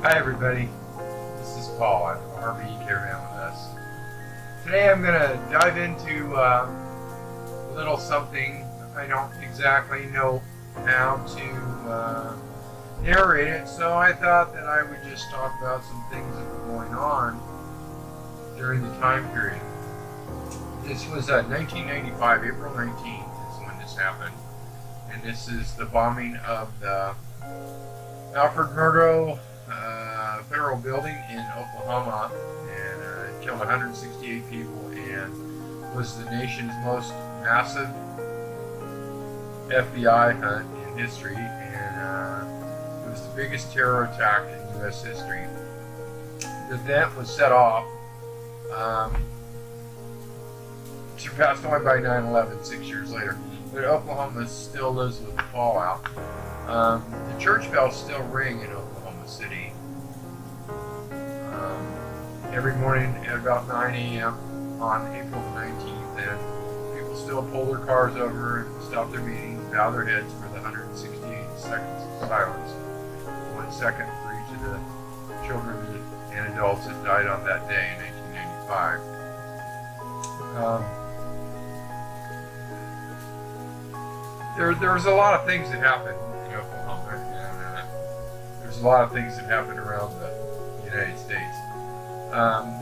Hi everybody, this is Paul at RV Caravan with us. Today I'm going to dive into a little something I don't exactly know how to narrate it, so I thought that I would just talk about some things that were going on during the time period. This was 1995, April 19th is when this happened, and this is the bombing of the Alfred Murdo federal building in Oklahoma, and killed 168 people and was the nation's most massive FBI hunt in history, and it was the biggest terror attack in U.S. history. The event was set off, surpassed only by 9/11 6 years later, but Oklahoma still lives with the fallout. The church bells still ring in Oklahoma City. Every morning at about 9 a.m. on April the 19th, and people still pull their cars over and stop their meetings, bow their heads for the 168 seconds of silence, 1 second for each of the children and adults that died on that day in 1995. There's a lot of things that happened in Oklahoma, and there's a lot of things that happened around the United States.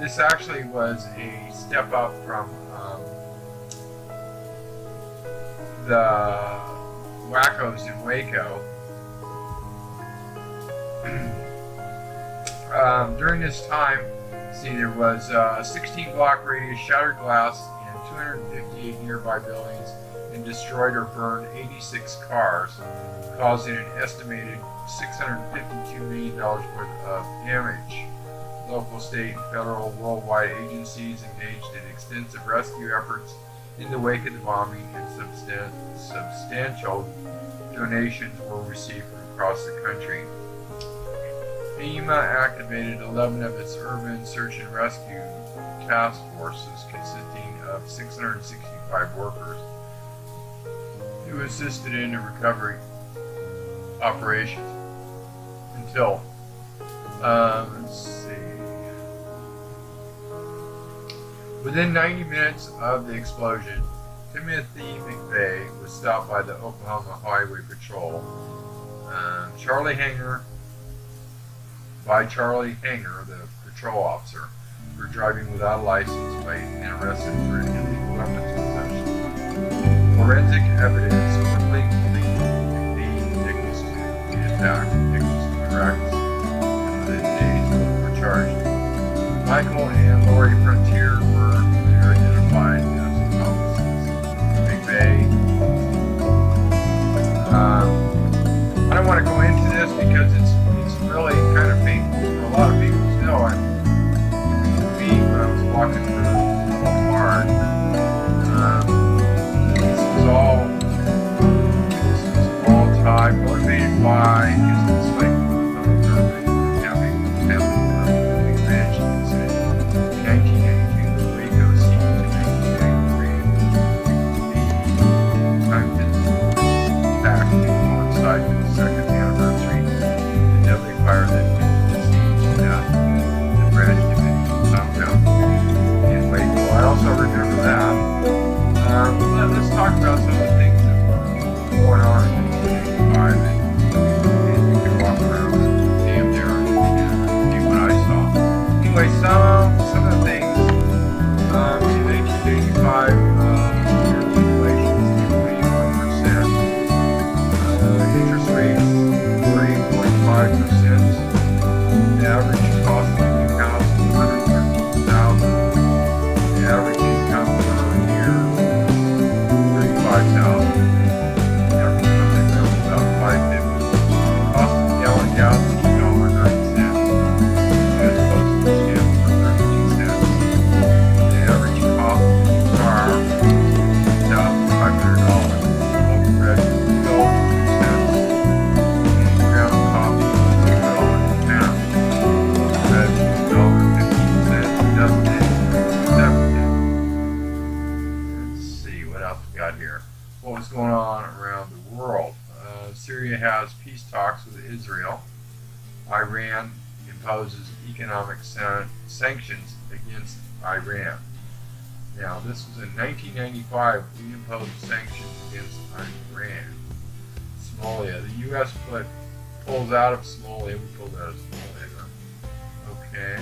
This actually was a step up from the wackos in Waco. During this time, there was a 16-block radius shattered glass in 258 nearby buildings and destroyed or burned 86 cars, causing an estimated $652 million worth of damage. Local, state, and federal worldwide agencies engaged in extensive rescue efforts in the wake of the bombing, and substantial donations were received from across the country. FEMA activated 11 of its urban search and rescue task forces consisting of 665 workers who assisted in the recovery operations until, within 90 minutes of the explosion, Timothy McVeigh was stopped by the Oklahoma Highway Patrol. Charlie Hanger, the patrol officer, for driving without a license plate and arrested for illegal weapons possession. Forensic evidence quickly linked McVeigh Nichols to the attack. Nichols was arrested, and within days both were charged. Michael and Lori Frontier were later identified as accomplices. McVeigh. I don't want to go into this because it's really kind of painful for a lot of people still. For me, when I was walking through the little hard, this was all tied, motivated by just this like having family expansions in 1992, the Waco siege in 1993, the time this attack coincided with the second anniversary, the deadly fire that besieged the branch division compound in Waco. I also remember that. Let's talk about some of the things that were going on in 1985, and you can walk around the dam there and see what I saw. Anyway, some of the things in 1985, inflation was 21%. Interest rates were 8.5%. The average cost of a new house was $113,000. The average income per year, $35,000. The average monthly bill was about $550. Cost of a gallon of gas was $2.09. U.S. postage stamps were 13 cents. The average cost of a new car was $1,500. Loaf bread was $2.02. And ground coffee was $2 a pound. Bread was $1.15. A dozen eggs were 7 cents. Let's see what else we got here. What was going on around the world? Syria has peace talks with Israel. Iran imposes economic sanctions against Iran. Now, this was in 1995. We imposed sanctions against Iran. Somalia. The U.S. pulls out of Somalia. We pulled out of Somalia. Okay.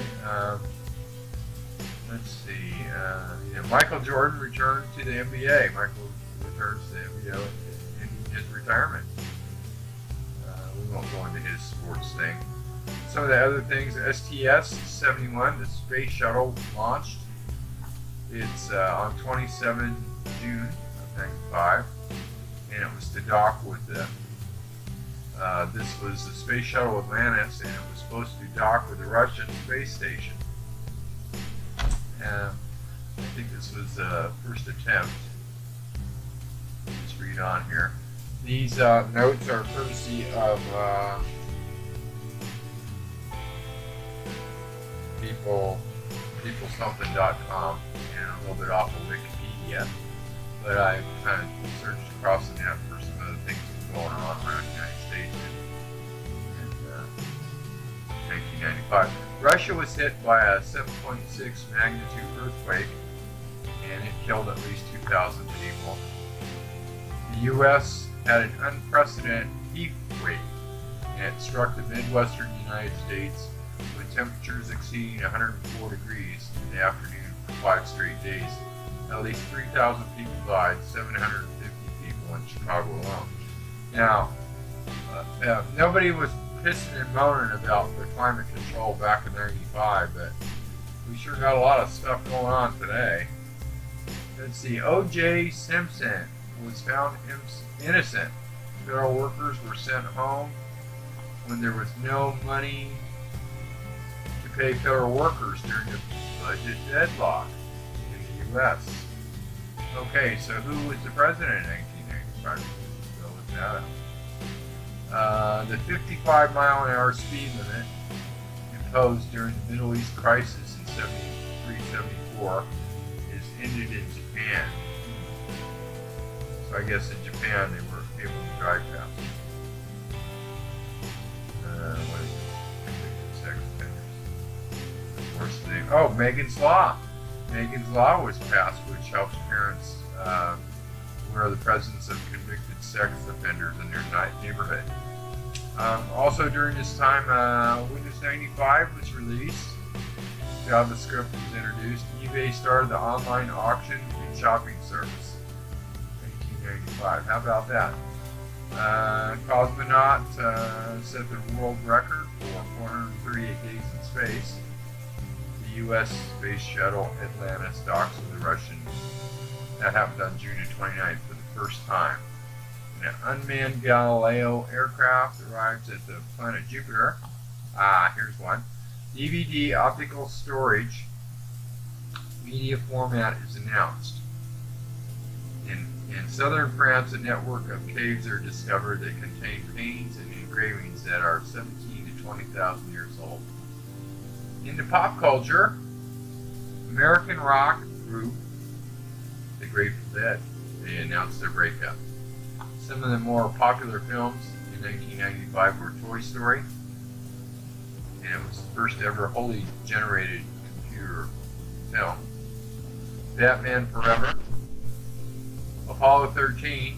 Let's see. Michael Jordan returned to the NBA. Michael returns to the NBA in his retirement. We won't go into his sports thing. Some of the other things, STS-71, the space shuttle launched. It's on 27 June of 95, and it was to dock with the, this was the space shuttle Atlantis, and it was supposed to dock with the Russian space station. I think this was the first attempt. Let's read on here. These notes are courtesy of peoplesomething.com and a little bit off of Wikipedia, but I kind of searched across the net for some of the things that were going on around the United States in 1995. Russia was hit by a 7.6 magnitude earthquake, and it killed at least 2,000 people. The U.S. had an unprecedented heat wave, and it struck the Midwestern United States with temperatures exceeding 104 degrees in the afternoon for 5 straight days. At least 3,000 people died, 750 people in Chicago alone. Now, nobody was pissing and moaning about the climate control back in 95, but we sure got a lot of stuff going on today. Let's see, O.J. Simpson was found innocent. Federal workers were sent home when there was no money to pay federal workers during the budget deadlock in the U.S. Okay, so who was the president in 1995? Go with that. The 55-mile-an-hour speed limit imposed during the Middle East crisis in 73-74 is ended in Japan. So I guess in Japan they were able to drive faster. What is it? Sex offenders. Of course, Megan's Law. Megan's Law was passed, which helps parents aware of the presence of convicted sex offenders in their neighborhood. Also during this time, Windows 95 was released. JavaScript was introduced. eBay started the online auction and shopping service. 1995. How about that? Cosmonaut set the world record for 438 days in space. The U.S. space shuttle Atlantis docks with the Russian. That happened on June 29th for the first time. And an unmanned Galileo aircraft arrives at the planet Jupiter. Here's one. DVD optical storage media format is announced. In southern France, a network of caves are discovered that contain paintings and engravings that are 17 to 20,000 years old. Into pop culture, American rock group The Grateful Dead, they announced their breakup. Some of the more popular films in 1995 were Toy Story, and it was the first ever wholly generated computer film. Batman Forever, Apollo 13,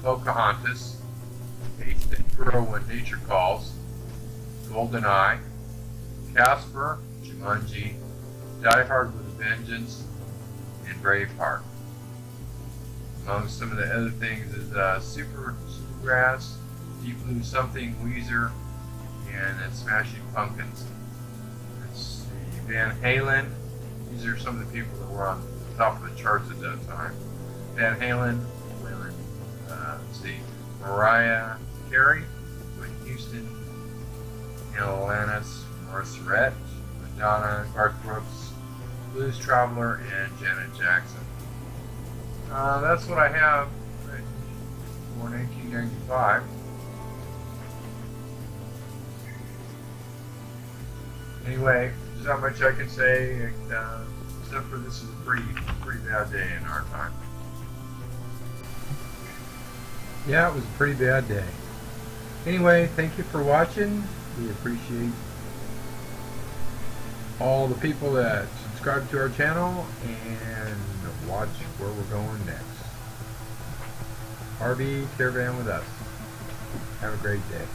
Pocahontas, Ace Ventura When Nature Calls, GoldenEye, Casper, Jumanji, Die Hard with a Vengeance, and Braveheart. Among some of the other things is Supergrass, Deep Blue Something, Weezer, and Smashing Pumpkins. Let's see, Van Halen. These are some of the people that were on the top of the charts at that time. Van Halen, let's see, Mariah Carey, Whitney Houston, Alanis Morissette, Madonna, Garth Brooks, Blues Traveler, and Janet Jackson. That's what I have for 1995. Anyway, there's not much I can say, except for this is a pretty bad day in our time. Yeah, it was a pretty bad day. Anyway, thank you for watching. We appreciate all the people that subscribe to our channel and watch where we're going next. RV Caravan with us. Have a great day.